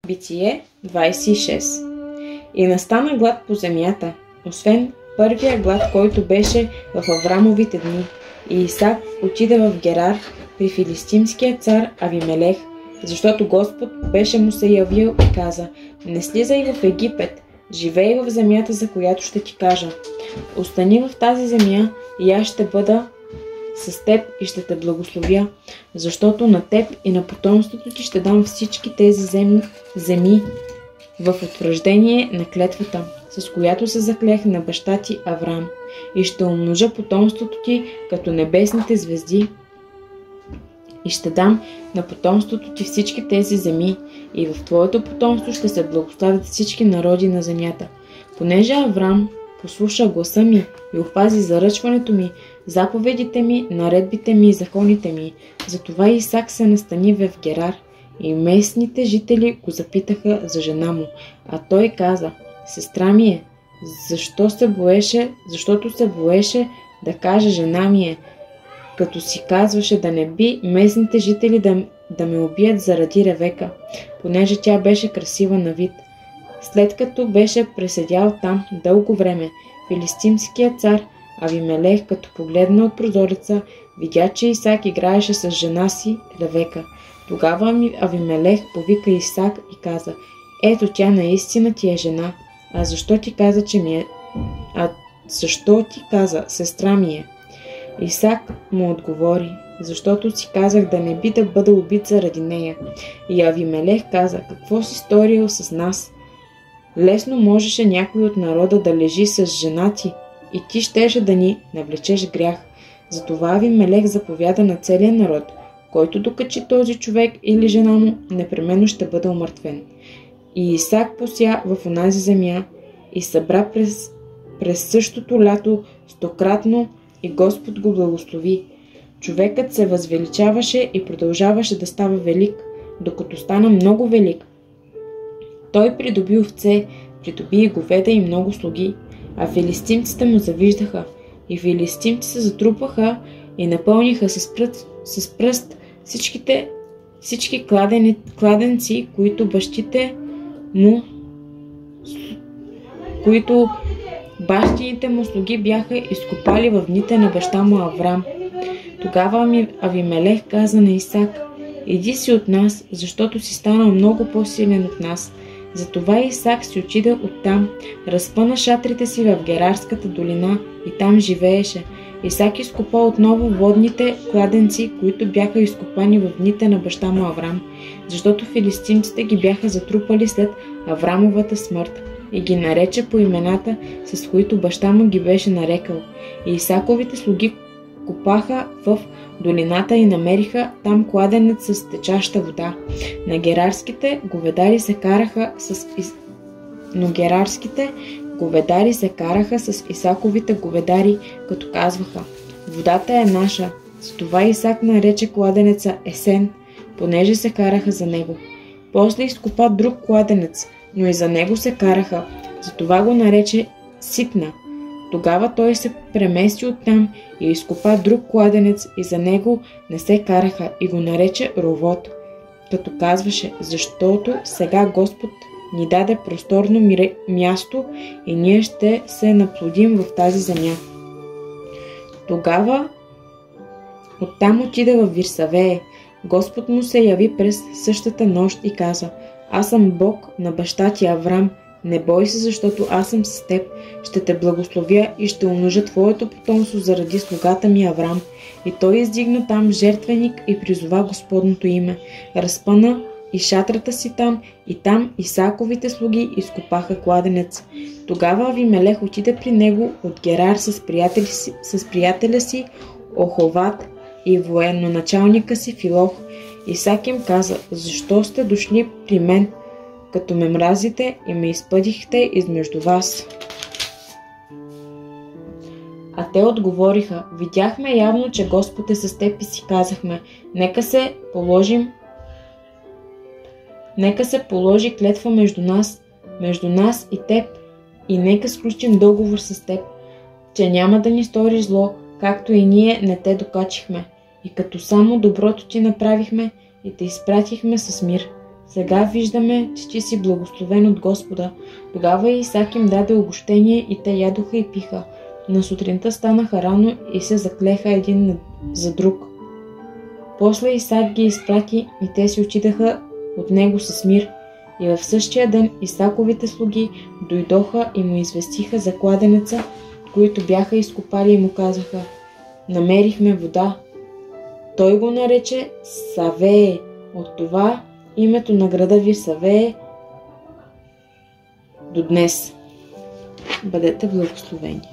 Битие 26. И настана глад по земята, освен първия глад, който беше в Аврамовите дни. И Исак отида в Герар при филистимския цар Авимелех, защото Господ беше му се явил и каза: не слизай в Египет, живей в земята, за която ще ти кажа. Остани в тази земя и аз ще бъда с теб и ще те благословя, защото на теб и на потомството ти ще дам всички тези земи в утвърждение на клетвата, с която се заклех на баща ти Аврам, и ще умножа потомството ти като небесните звезди, и ще дам на потомството ти всички тези земи, и в твоето потомство ще се благославят всички народи на земята. Понеже Аврам послуша гласа ми и опази заръчването ми, заповедите ми, наредбите ми и законите ми, затова Исак се настани в Герар, и местните жители го запитаха за жена му, а той каза: сестра ми е. Защото се боеше да каже жена ми е, като си казваше да не би местните жители да ме убият заради Ревека, понеже тя беше красива на вид. След като беше преседял там дълго време, филистимският цар Авимелех, като погледна от прозореца, видя, че Исак играеше с жена си Ревека. Тогава Авимелех повика Исак и каза: ето, тя наистина ти е жена. А защо ти каза, сестра ми е? Исак му отговори: защото си казах да не би да бъда убит заради нея. И Авимелех каза: какво си сторил с нас? Лесно можеше някой от народа да лежи с жена ти и ти щеше да ни навлечеш грях. Затова Авимелех заповяда на целия народ: който докачи този човек или жена му, непременно ще бъде умъртвен. И Исак пося в онази земя и събра през същото лято стократно, и Господ го благослови. Човекът се възвеличаваше и продължаваше да става велик, докато стана много велик. Той придоби овце, придоби и говеда и много слуги, а филистимците му завиждаха. И филистимци се затрупаха и напълниха с пръст всички кладенци, които бащините му слуги бяха изкопали в дните на баща му Аврам. Тогава Авимелех каза на Исак: иди си от нас, защото си станал много по-силен от нас. Затова Исак си отида оттам, разпъна шатрите си в Герарската долина и там живееше. Исак изкопа отново водните кладенци, които бяха изкопани в дните на баща му Аврам, защото филистимците ги бяха затрупали след Аврамовата смърт, и ги нарече по имената, с които баща му ги беше нарекал. И Исаковите слуги копаха в долината и намериха там кладенец с течаща вода. Но герарските говедари се караха с Исаковите говедари, като казваха: водата е наша. Затова Исак нарече кладенеца Есен, понеже се караха за него. После изкопа друг кладенец, но и за него се караха, затова го нарече Ситна. Тогава той се премести оттам и изкопа друг кладенец, и за него не се караха, и го нарече Ровот, като казваше: защото сега Господ ни даде просторно място и ние ще се наплодим в тази земя. Тогава оттам отида в Вирсавее. Господ му се яви през същата нощ и каза: аз съм Бог на баща ти Аврам. Не бой се, защото аз съм с теб. Ще те благословя и ще умножа твоето потомство заради слугата ми Аврам. И той издигна там жертвеник и призова Господното име. Разпъна и шатрата си там, и там Исаковите слуги изкопаха кладенец. Тогава Авимелех отиде при него от Герар с приятеля си Оховат и военноначалника си Филох. Исак им каза: защо сте дошли при мен, като ме мразите и ме изпъдихте измежду вас? А те отговориха: видяхме явно, че Господ е с теб, и си казахме: нека се положи клетва между нас и теб, и нека сключим договор с теб, че няма да ни сториш зло, както и ние не те докачихме, и като само доброто ти направихме и те изпратихме с мир. сега виждаме, че ти си благословен от Господа. Тогава Исак им даде угощение и те ядоха и пиха. На сутринта станаха рано и се заклеха един за друг. После Исак ги изпрати и те си отидаха от него с мир. И в същия ден Исаковите слуги дойдоха и му известиха за кладенеца, които бяха изкопали и му казаха: намерихме вода. Той го нарече Савее. От това името на града ви Савее до днес. Бъдете благословени.